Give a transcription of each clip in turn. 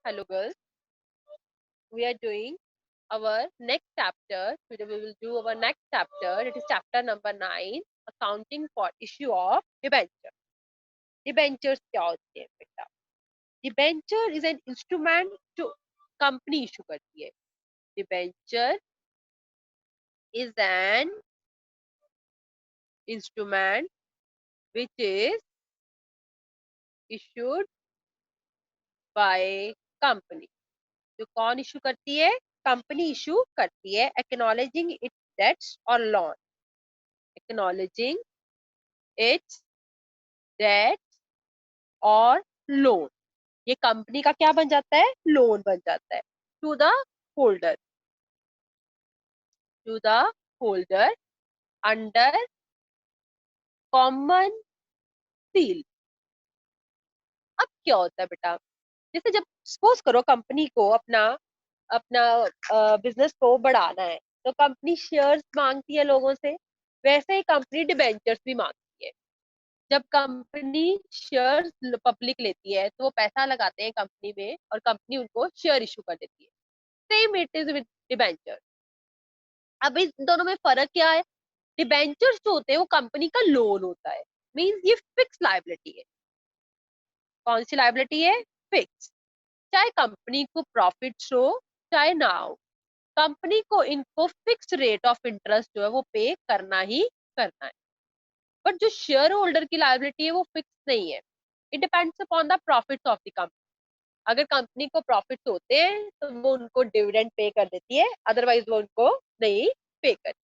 Hello girls, we are doing our next chapter. Today we will do our next chapter. It is chapter number 9, accounting for issue of debenture. Debentures क्या होती है बेटा? Debenture is an instrument जो company issue करती है. Debenture is an instrument which is issued by company. जो कौन issue करती है? कंपनी इशू करती है. Acknowledging its debts or loan. Acknowledging its debts और लोन. ये कंपनी का क्या बन जाता है? लोन बन जाता है to the holder, under common seal. अब क्या होता है बेटा? जैसे जब सपोज करो कंपनी को अपना अपना बिजनेस को बढ़ाना है, तो कंपनी शेयर्स मांगती है लोगों से. वैसे ही कंपनी डिबेंचर्स भी मांगती है. जब कंपनी शेयर्स पब्लिक लेती है तो वो पैसा लगाते हैं कंपनी में और कंपनी उनको शेयर इशू कर देती है. Same it is with debenture. अब इस दोनों में फर्क क्या है? डिबेंचर्स जो होते हैं वो कंपनी का लोन होता है. मींस ये फिक्स लायबिलिटी है. कौन सी लायबिलिटी है? फिक्स. चाहे कंपनी को प्रॉफिट हो चाहे ना हो, कंपनी को इनको फिक्स रेट ऑफ इंटरेस्ट जो है वो पे करना ही करना है. बट जो शेयर होल्डर की लायबिलिटी है वो फिक्स नहीं है. It depends upon the profits of the company. अगर कंपनी को प्रॉफिट्स होते हैं तो वो उनको डिविडेंड पे कर देती है, अदरवाइज वो उनको नहीं पे करती.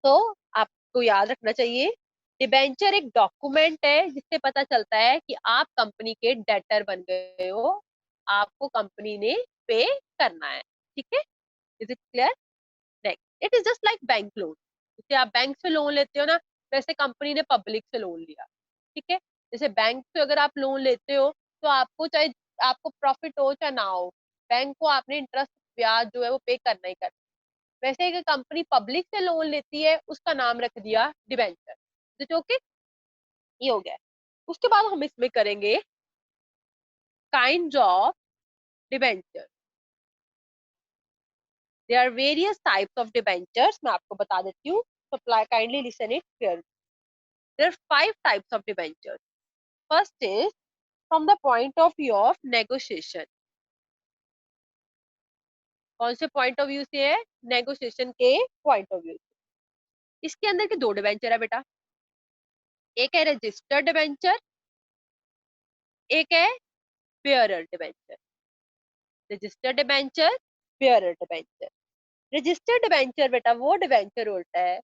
तो आपको याद रखना चाहिए, डिबेंचर एक डॉक्यूमेंट है जिससे पता चलता है कि आप कंपनी के डेटर बन गए हो, आपको कंपनी ने पे करना है. ठीक है? Is it clear? Next, it is just like bank loan. जैसे आप बैंक से लोन लेते हो ना, वैसे कंपनी ने पब्लिक से लोन लिया. ठीक है? जैसे बैंक से अगर आप लोन लेते हो तो आपको चाहे आपको प्रॉफिट हो चाहे ना हो, बैंक को आपने इंटरेस्ट ब्याज जो है वो पे करना ही करना. वैसे अगर कंपनी पब्लिक से लोन लेती है उसका नाम रख दिया डिबेंचर. जो कि ये हो गया. उसके बाद हम इसमें करेंगे kind of debenture. There are various types of debentures. मैं आपको बता देती हूँ, so kindly listen it clearly. There are 5 types of debentures. First is from the point of view of negotiation. कौन से पॉइंट ऑफ व्यू से है? Negotiation के पॉइंट ऑफ व्यू. इसके अंदर के दो डिबेंचर है बेटा. एक है रजिस्टर्ड डिबेंचर, एक है bearer debenture. Registered debenture, bearer debenture. Registered debenture बेटा वो डिबेंचर होता है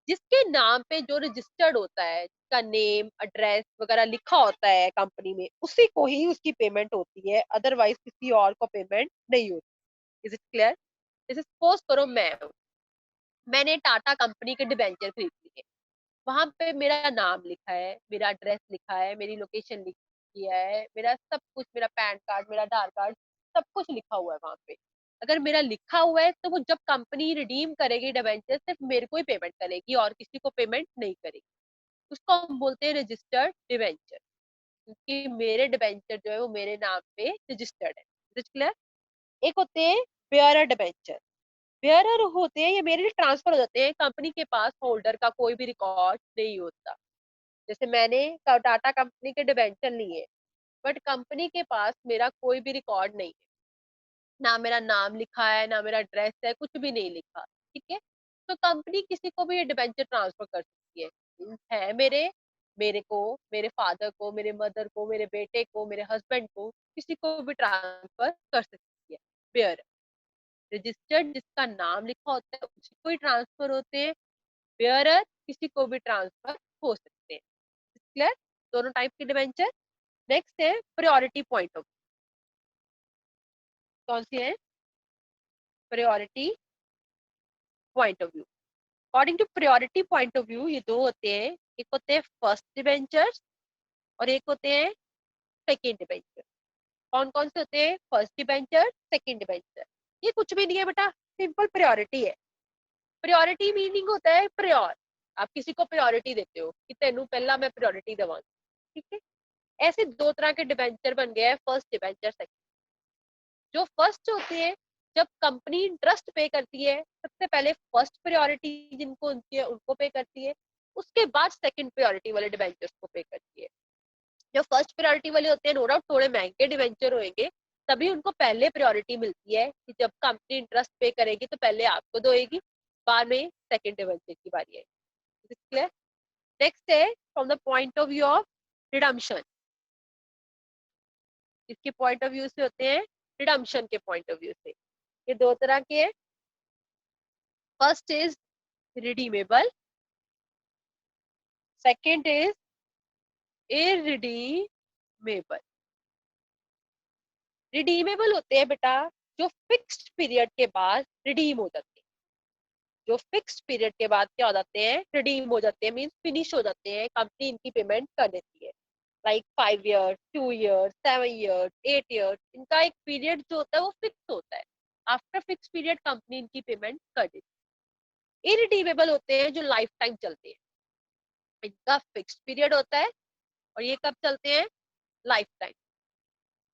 जिसके नाम पे जो रजिस्टर्ड होता है, जिसका नेम एड्रेस वगैरह लिखा होता है कंपनी में, उसी को ही उसकी पेमेंट होती है, अदरवाइज किसी और को पेमेंट नहीं होती. Is it clear? जैसे सपोज करो मैंने टाटा कंपनी के डिबेंचर खरीद लिए. वहां पे मेरा नाम लिखा है, मेरा एड्रेस लिखा है, मेरी लोकेशन लिखी है, मेरा सब कुछ, मेरा पैन कार्ड, मेरा आधार कार्ड, सब कुछ लिखा हुआ है वहां पे. अगर मेरा लिखा हुआ है तो वो जब कंपनी रिडीम करेगी डिबेंचर, सिर्फ मेरे को ही पेमेंट करेगी और किसी को पेमेंट नहीं करेगी. उसको हम बोलते हैं रजिस्टर्ड डिबेंचर, क्योंकि मेरे डिबेंचर जो है वो मेरे नाम पे रजिस्टर्ड है. क्लियर? एक होते हैं बेयरर डिबेंचर. बेयरर होते हैं, ये मेरे लिए ट्रांसफर हो जाते हैं. कंपनी के पास होल्डर का कोई भी रिकॉर्ड नहीं होता. जैसे मैंने टाटा कंपनी के डिबेंचर लिए, बट कंपनी के पास मेरा कोई भी रिकॉर्ड नहीं है. ना मेरा नाम लिखा है, ना मेरा एड्रेस है, कुछ भी नहीं लिखा. ठीक है? तो कंपनी किसी को भी ये डिबेंचर ट्रांसफर कर सकती है. है मेरे मेरे को, मेरे फादर को, मेरे मदर को, मेरे बेटे को, मेरे हस्बैंड को, किसी को भी ट्रांसफर कर सकती है. बेयर रजिस्टर्ड जिसका नाम लिखा होता है उसी को ही ट्रांसफर होते हैं. बेयरर किसी को भी ट्रांसफर हो सकते हैं. क्लियर? दोनों टाइप के डिबेंचर. नेक्स्ट है प्रायोरिटी पॉइंट ऑफ. कौन सी है? Priority point of view. According to priority point of view ये दो होते हैं. एक होते हैं फर्स्ट डिबेंचर्स और एक होते हैं सेकेंड डिबेंचर. कौन कौन से होते हैं? First debenture, second debenture. ये कुछ भी नहीं है बेटा, सिंपल प्रायोरिटी है. प्रायोरिटी मीनिंग होता है प्रायोर. आप किसी को प्रायोरिटी देते हो कि तेनू पहला मैं प्रायोरिटी देवांगी. ठीक है? ऐसे दो तरह के डिबेंचर बन गए हैं, फर्स्ट डिबेंचर, सेकेंड. जो फर्स्ट होती है, जब कंपनी इंटरेस्ट पे करती है, सबसे पहले फर्स्ट प्रायोरिटी जिनको उनकी है उनको पे करती है, उसके बाद सेकंड प्रायोरिटी वाले डिबेंचर्स को पे करती है। जो फर्स्ट प्रायोरिटी वाले होते हैं, नो डाउट थोड़े महंगे डिबेंचर होंगे, तभी उनको पहले प्रायोरिटी मिलती है कि जब कंपनी इंटरेस्ट पे करेगी तो पहले आपको देगी, बाद में सेकंड डिबेंचर की बारी है। नेक्स्ट है from the point of view of redemption. इसके पॉइंट ऑफ व्यू से होते हैं, रिडम्पशन के पॉइंट ऑफ व्यू से ये दो तरह के हैं। First is redeemable, second is irredeemable. Redeemable होते हैं बेटा जो फिक्स्ड पीरियड के बाद रिडीम हो जाते हैं। जो फिक्स्ड पीरियड के बाद क्या हो जाते हैं, रिडीम हो जाते हैं, मींस फिनिश हो जाते हैं, कंपनी इनकी पेमेंट कर देती है। Like 5 years, 2 years, 7 years, 8 years, इनका एक पीरियड जो होता है वो फिक्स होता है। आफ्टर फिक्स पीरियड कंपनी इनकी पेमेंट कर देती है। इरिडीमेबल होते हैं जो लाइफ टाइम चलते हैं, इनका फिक्स्ड पीरियड होता है और ये कब चलते हैं, लाइफ टाइम,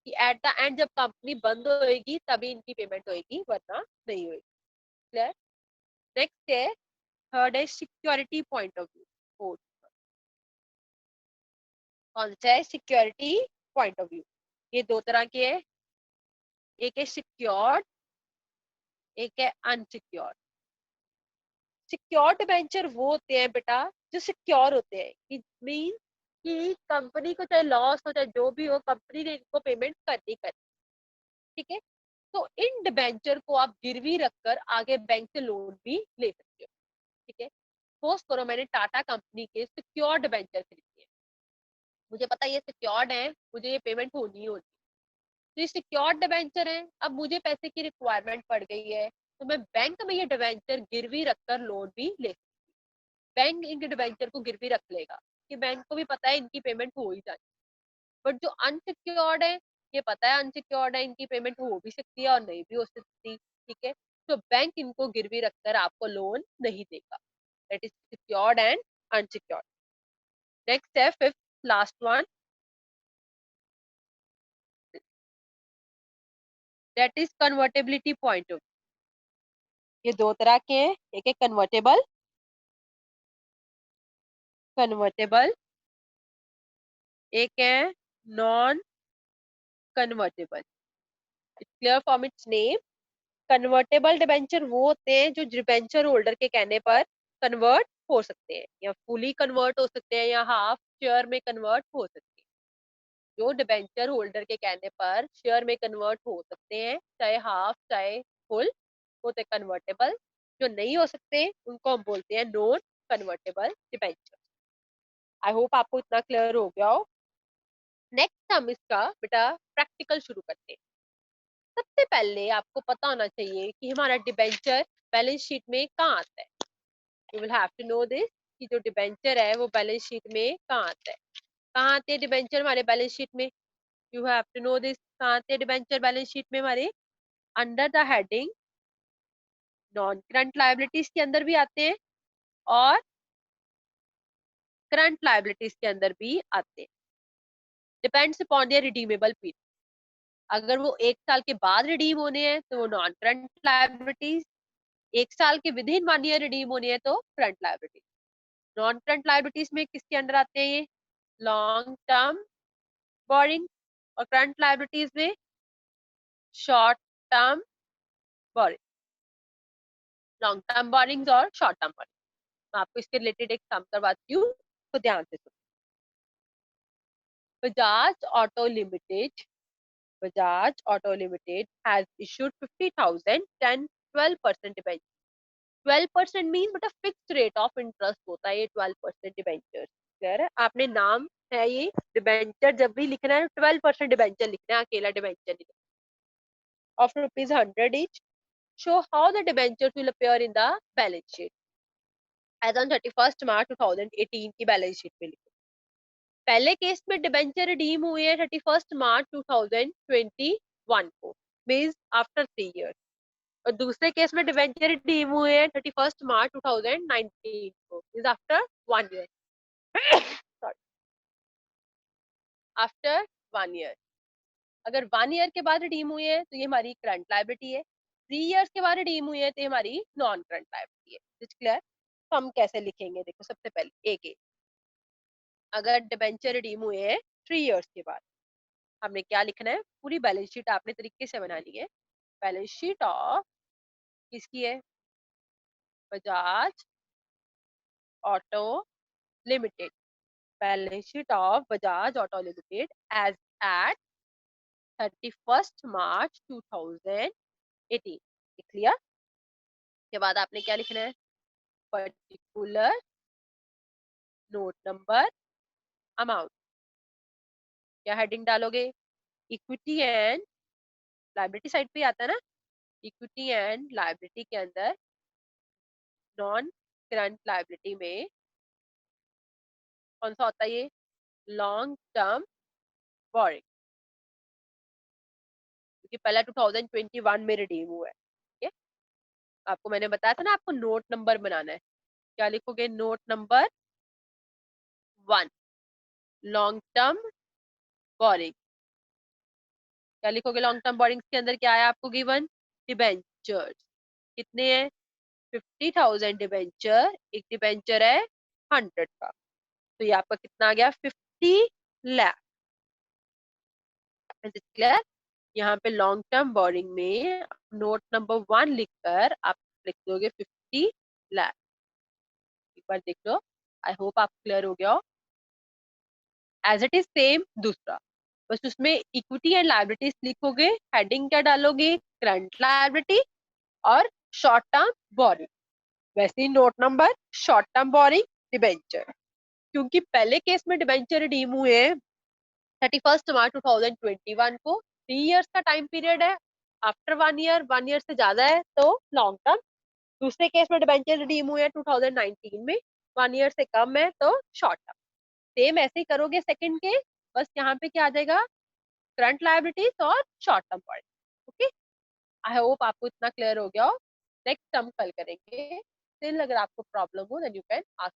कि एट द एंड जब कंपनी बंद होएगी तभी इनकी पेमेंट होएगी, वरना नहीं होएगी। क्लियर। नेक्स्ट है, थर्ड है सिक्योरिटी पॉइंट ऑफ व्यू। कौन सा है, सिक्योरिटी पॉइंट ऑफ व्यू। ये दो तरह के है, एक है सिक्योर्ड, एक है अनसिक्योर्ड। सिक्योर्ड डिबेंचर वो होते हैं बेटा जो सिक्योर होते हैं, कि मीन कि कंपनी को चाहे लॉस हो चाहे जो भी हो, कंपनी ने इनको पेमेंट करनी करनी। ठीक है, तो इन डिबेंचर को आप गिरवी रखकर आगे बैंक से लोन भी ले सकते हो। ठीक है, सपोज करो मैंने टाटा कंपनी के सिक्योर डिबेंचर खरीदे हैं, मुझे पता है ये सिक्योर्ड है, मुझे ये पेमेंट होनी ही होनी, तो ये सिक्योर्ड डिबेंचर है, अब मुझे पैसे की रिक्वायरमेंट पड़ गई है, तो मैं बैंक में ये डिबेंचर गिरवी रखकर लोन भी ले सकती हूँ। बैंक इनके डिबेंचर को गिरवी रख लेगा कि बैंक को भी पता है इनकी पेमेंट हो ही जाती है। बट जो अनसिक्योर्ड है, ये पता है अनसिक्योर्ड है, इनकी पेमेंट हो भी सकती है और नहीं भी हो सकती। ठीक है, तो बैंक इनको गिरवी रखकर आपको लोन नहीं देगा। That is secured and unsecured. Next है fifth, last one, that is convertibility point of. ये दो तरह के हैं, एक है कन्वर्टेबल, कन्वर्टेबल, एक है non convertible. Clear from its name, convertible debenture वो होते हैं जो डिबेंचर होल्डर के कहने पर कन्वर्ट हो सकते हैं, या फुली कन्वर्ट हो सकते हैं, या हाफ शेयर में कन्वर्ट हो सकते हैं। जो डिबेंचर होल्डर के कहने पर शेयर में कन्वर्ट हो सकते हैं, चाहे हाफ चाहे फुल, होते कन्वर्टेबल। जो नहीं हो सकते उनको हम बोलते हैं non convertible debenture. I hope आपको इतना क्लियर हो गया हो। नेक्स्ट हम इसका बेटा प्रैक्टिकल शुरू करते हैं। सबसे पहले आपको पता होना चाहिए कि हमारा डिबेंचर बैलेंस शीट में कहाँ आता है। You will have to know this कि जो डिबेंचर है वो बैलेंस शीट में कहाँ आता है। कहाँ आते हैं डिबेंचर हमारे बैलेंस शीट में, you have to know this. कहाँ आते हैं डिबेंचर बैलेंस शीट में हमारे, under the heading non current liabilities के अंदर भी आते हैं और करंट लायबिलिटीज के अंदर भी आते हैं। Depends upon their redeemable period. अगर वो 1 साल के बाद रिडीम होने हैं तो वो नॉन करंट लायबिलिटीज, 1 साल के विद इन 1 ईयर रिडीम होने हैं तो current liabilities. Non current liabilities में किसके अंडर आते हैं ये, लॉन्ग टर्म बोरिंग, और करंट लायबिलिटीज में short term boring, long term borrowings और शॉर्ट टर्म बोरिंग। मैं आपको इसके रिलेटेड एक सम करवाती हूँ, तो ध्यान से सुनो। Bajaj Auto limited, Bajaj Auto Limited has issued 50,000 10 12% debenture. 12% mean बटा फिक्स्ड रेट ऑफ इंटरेस्ट होता है ये 12% डिबेंचर। क्लियर है, आपने नाम है ये डिबेंचर जब भी लिखना है 12% डिबेंचर लिखना है, अकेला डिबेंचर नहीं, of ₹100 each। Show how the debenture will appear in the balance sheet as on 31 March 2018 की बैलेंस शीट में लिखो। पहले केस में डिबेंचर रिडीम हुए हैं 31 मार्च 2021 को, मीन्स आफ्टर 3 years। और दूसरे केस में डिवेंचर रिडीम हुए हैं 31 मार्च 2019 को, is after 1 year। Sorry, after 1 year। अगर 1 ईयर के बाद रिडीम हुई है तो ये हमारी करंट लायबिलिटी है, 3 इयर्स के बाद रिडीम हुई है तो ये हमारी नॉन करंट लायबिलिटी है। It's clear? तो हम कैसे लिखेंगे, देखो सबसे पहले एक अगर डिबेंचर रिडीम हुए हैं 3 इयर्स के बाद, हमने क्या लिखना है, पूरी बैलेंस शीट आपने तरीके से बनानी है। बैलेंस शीट ऑफ किसकी है, Bajaj Auto Limited. Balance sheet of Bajaj Auto Limited as at 31 March 2018। Clear? के बाद आपने क्या लिखना है, पर्टिकुलर नोट नंबर अमाउंट। क्या हेडिंग डालोगे, इक्विटी एंड लायबिलिटी साइड पे आता है ना, इक्विटी एंड लायबिलिटी के अंदर नॉन करंट लायबिलिटी में कौन सा होता है, ये लॉन्ग टर्म बोरिंग, क्योंकि पहला 2021 में रिडीम हुआ है। ठीक है, आपको मैंने बताया था ना आपको नोट नंबर बनाना है, क्या लिखोगे, note number 1 long term borrowing. क्या लिखोगे, लॉन्ग टर्म बोरिंग के अंदर क्या है आपको गिवन, डिबेंचर्स। कितने हैं, 50,000 डिबेंचर, एक डिबेंचर है 100 का, तो ये आपका कितना आ गया, 50 लाख। क्लियर? यहाँ पे लॉन्ग टर्म बोरिंग में नोट नंबर 1 लिखकर आप लिख दोगे 50 लाख। एक बार देख लो, आई होप आप क्लियर हो गया हो। एज इट इज सेम दूसरा, बस उसमें इक्विटी एंड लायबिलिटीज लिखोगे, हेडिंग क्या डालोगे, करंट लायबिलिटी और शॉर्ट टर्म बोरिंग। वैसे ही note number, short term borrowing, debenture. क्योंकि पहले केस में डिबेंचर रिडीम हुए 31 मार्च 2021 को, 3 इयर्स का टाइम पीरियड है। आफ्टर 1 ईयर से ज्यादा है तो लॉन्ग टर्म। दूसरे केस में डिबेंचर रिडीम हुए 2019 में, 1 ईयर से कम है तो शॉर्ट टर्म। सेम ऐसे ही करोगे सेकंड केस, बस यहाँ पे क्या आ जाएगा, करंट लायबिलिटीज और short term point. Okay, I hope आपको इतना क्लियर हो गया हो। नेक्स्ट हम कल करेंगे। स्टिल अगर आपको प्रॉब्लम हो देन यू कैन आस्क।